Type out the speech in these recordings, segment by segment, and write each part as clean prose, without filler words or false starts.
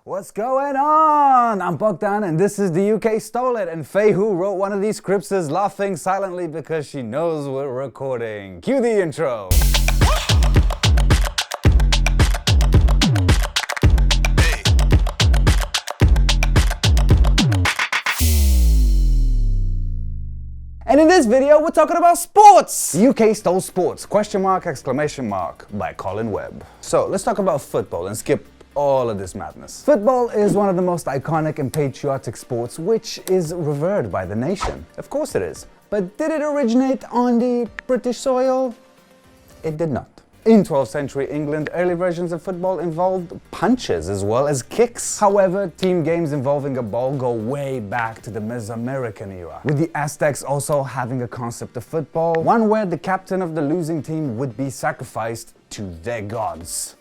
What's going on? I'm Brtiain and this is the UK Stole It, and Faye who wrote one of these scripts is laughing silently because she knows we're recording. Cue the intro. And in this video, we're talking about sports! UK Stole Sports, !! by Colin Webb. So let's talk about football and skip all of this madness. Football is one of the most iconic and patriotic sports, which is revered by the nation. Of course it is. But did it originate on the British soil? It did not. In 12th century England, early versions of football involved punches as well as kicks. However, team games involving a ball go way back to the Mesoamerican era, with the Aztecs also having a concept of football, one where the captain of the losing team would be sacrificed to their gods.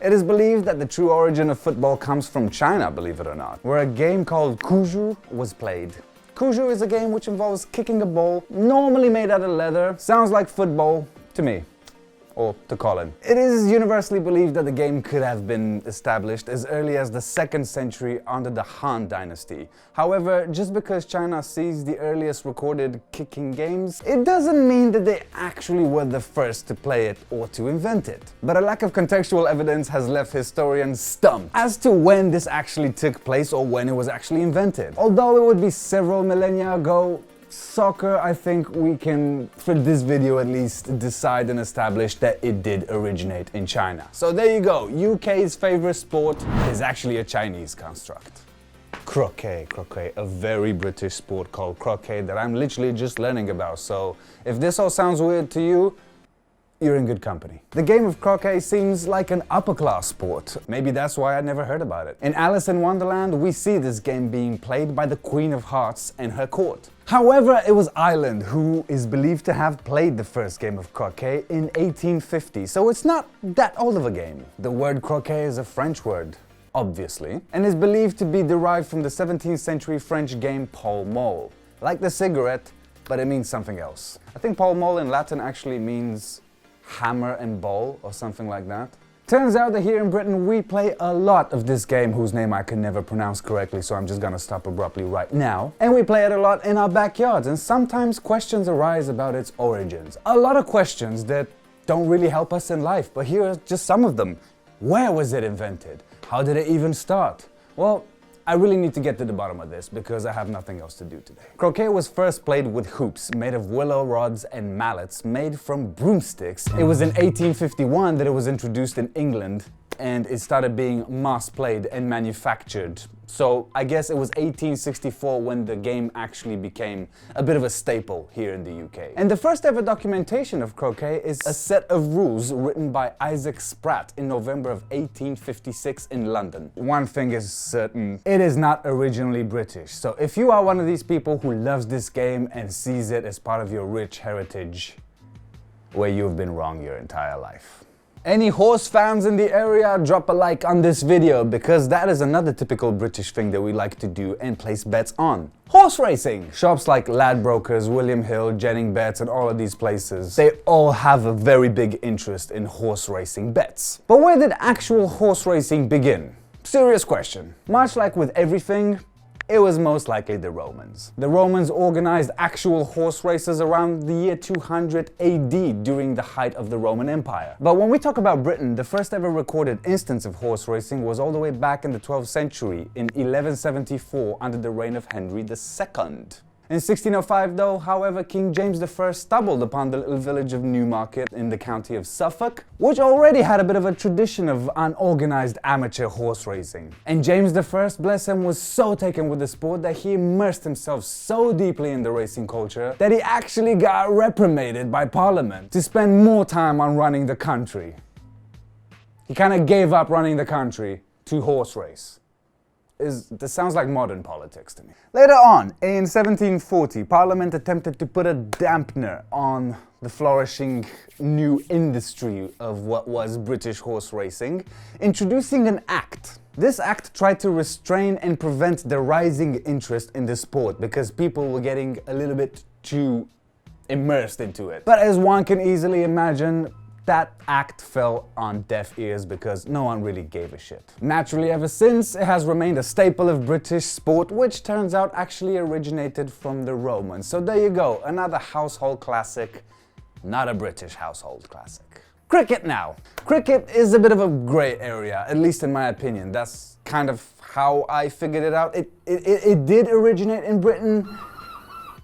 It is believed that the true origin of football comes from China, believe it or not, where a game called Cuju was played. Cuju is a game which involves kicking a ball, normally made out of leather. Sounds like football to me. Or to Colin. It is universally believed that the game could have been established as early as the 2nd century under the Han Dynasty. However, just because China sees the earliest recorded kicking games, it doesn't mean that they actually were the first to play it or to invent it. But a lack of contextual evidence has left historians stumped as to when this actually took place or when it was actually invented. Although it would be several millennia ago, soccer, I think we can, for this video at least, decide and establish that it did originate in China. So there you go, UK's favorite sport is actually a Chinese construct. Croquet, a very British sport called croquet that I'm literally just learning about. So if this all sounds weird to you, you're in good company. The game of croquet seems like an upper-class sport. Maybe that's why I never heard about it. In Alice in Wonderland, we see this game being played by the Queen of Hearts and her court. However, it was Ireland who is believed to have played the first game of croquet in 1850, so it's not that old of a game. The word croquet is a French word, obviously, and is believed to be derived from the 17th century French game Polo, like the cigarette, but it means something else. I think Polo in Latin actually means hammer and ball or something like that. Turns out that here in Britain we play a lot of this game whose name I can never pronounce correctly, so I'm just gonna stop abruptly right now. And we play it a lot in our backyards, and sometimes questions arise about its origins. A lot of questions that don't really help us in life, but here are just some of them. Where was it invented? How did it even start? Well, I really need to get to the bottom of this because I have nothing else to do today. Croquet was first played with hoops made of willow rods and mallets made from broomsticks. It was in 1851 that it was introduced in England and it started being mass played and manufactured. So I guess it was 1864 when the game actually became a bit of a staple here in the UK. And the first ever documentation of croquet is a set of rules written by Isaac Spratt in November of 1856 in London. One thing is certain, it is not originally British. So if you are one of these people who loves this game and sees it as part of your rich heritage, well, you've been wrong your entire life. Any horse fans in the area, drop a like on this video because that is another typical British thing that we like to do and place bets on. Horse racing! Shops like Ladbrokers, William Hill, Jennings Bets and all of these places, they all have a very big interest in horse racing bets. But where did actual horse racing begin? Serious question. Much like with everything, it was most likely the Romans. The Romans organized actual horse races around the year 200 AD during the height of the Roman Empire. But when we talk about Britain, the first ever recorded instance of horse racing was all the way back in the 12th century in 1174 under the reign of Henry II. In 1605 though, however, King James I stumbled upon the little village of Newmarket in the county of Suffolk, which already had a bit of a tradition of unorganized amateur horse racing. And James I, bless him, was so taken with the sport that he immersed himself so deeply in the racing culture that he actually got reprimanded by Parliament to spend more time on running the country. He kind of gave up running the country to horse race. This sounds like modern politics to me. Later on, in 1740, Parliament attempted to put a dampener on the flourishing new industry of what was British horse racing, introducing an act. This act tried to restrain and prevent the rising interest in the sport because people were getting a little bit too immersed into it. But as one can easily imagine, that act fell on deaf ears because no one really gave a shit. Naturally, ever since, it has remained a staple of British sport, which turns out actually originated from the Romans. So there you go, another household classic, not a British household classic. Cricket now. Cricket is a bit of a grey area, at least in my opinion. That's kind of how I figured it out. It did originate in Britain,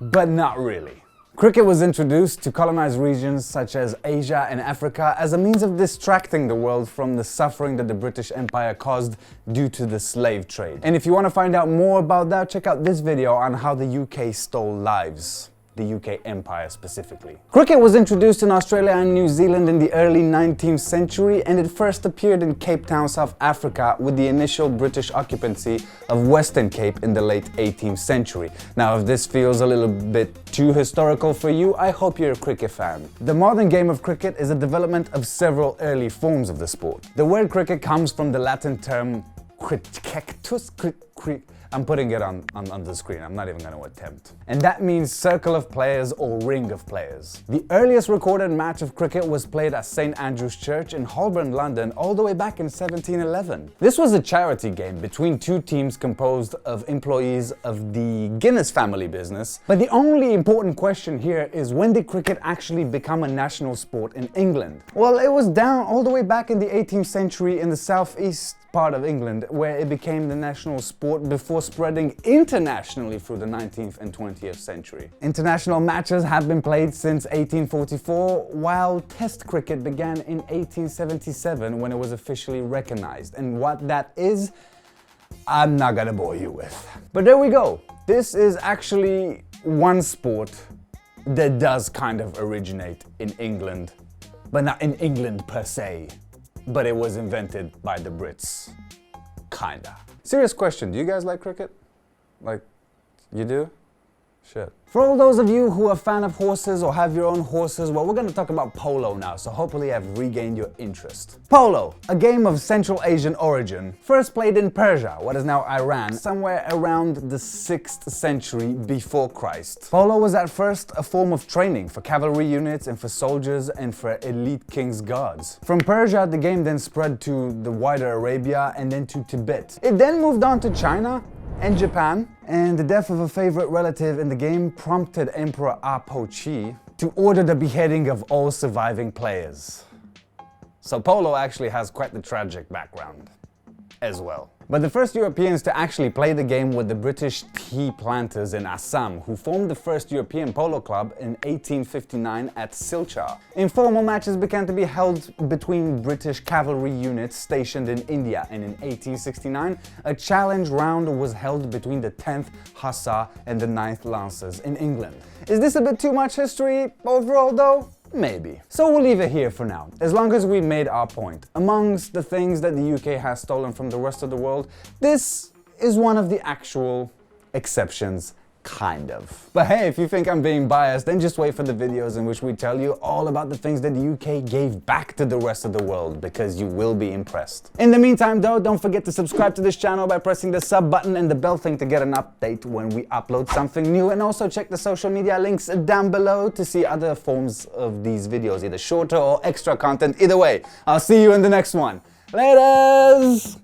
but not really. Cricket was introduced to colonized regions such as Asia and Africa as a means of distracting the world from the suffering that the British Empire caused due to the slave trade. And if you want to find out more about that, check out this video on how the UK stole lives. The UK Empire specifically. Cricket was introduced in Australia and New Zealand in the early 19th century, and it first appeared in Cape Town, South Africa, with the initial British occupancy of Western Cape in the late 18th century. Now, if this feels a little bit too historical for you, I hope you're a cricket fan. The modern game of cricket is a development of several early forms of the sport. The word cricket comes from the Latin term cricetus. I'm putting it on the screen, I'm not even going to attempt. And that means circle of players or ring of players. The earliest recorded match of cricket was played at St Andrew's Church in Holborn, London, all the way back in 1711. This was a charity game between two teams composed of employees of the Guinness family business. But the only important question here is, when did cricket actually become a national sport in England? Well, it was down all the way back in the 18th century in the southeast part of England, where it became the national sport before spreading internationally through the 19th and 20th century. International matches have been played since 1844, while Test cricket began in 1877 when it was officially recognized. And what that is, I'm not gonna bore you with. But there we go. This is actually one sport that does kind of originate in England, but not in England per se. But it was invented by the Brits. Kinda. Serious question, do you guys like cricket? Like, you do? Shit. For all those of you who are a fan of horses or have your own horses, well, we're gonna talk about polo now, so hopefully I've regained your interest. Polo, a game of Central Asian origin, first played in Persia, what is now Iran, somewhere around the 6th century before Christ. Polo was at first a form of training for cavalry units and for soldiers and for elite king's guards. From Persia, the game then spread to the wider Arabia and then to Tibet. It then moved on to China and Japan, and the death of a favorite relative in the game prompted Emperor Apo-Chi to order the beheading of all surviving players. So Polo actually has quite the tragic background as well. But the first Europeans to actually play the game were the British tea planters in Assam, who formed the first European polo club in 1859 at Silchar. Informal matches began to be held between British cavalry units stationed in India, and in 1869 a challenge round was held between the 10th Hussar and the 9th Lancers in England. Is this a bit too much history overall though? Maybe. So we'll leave it here for now, as long as we made our point. Amongst the things that the UK has stolen from the rest of the world, this is one of the actual exceptions. Kind of. But hey, if you think I'm being biased, then just wait for the videos in which we tell you all about the things that the UK gave back to the rest of the world, because you will be impressed. In the meantime though, don't forget to subscribe to this channel by pressing the sub button and the bell thing to get an update when we upload something new, and also check the social media links down below to see other forms of these videos, either shorter or extra content. Either way, I'll see you in the next one. Laters!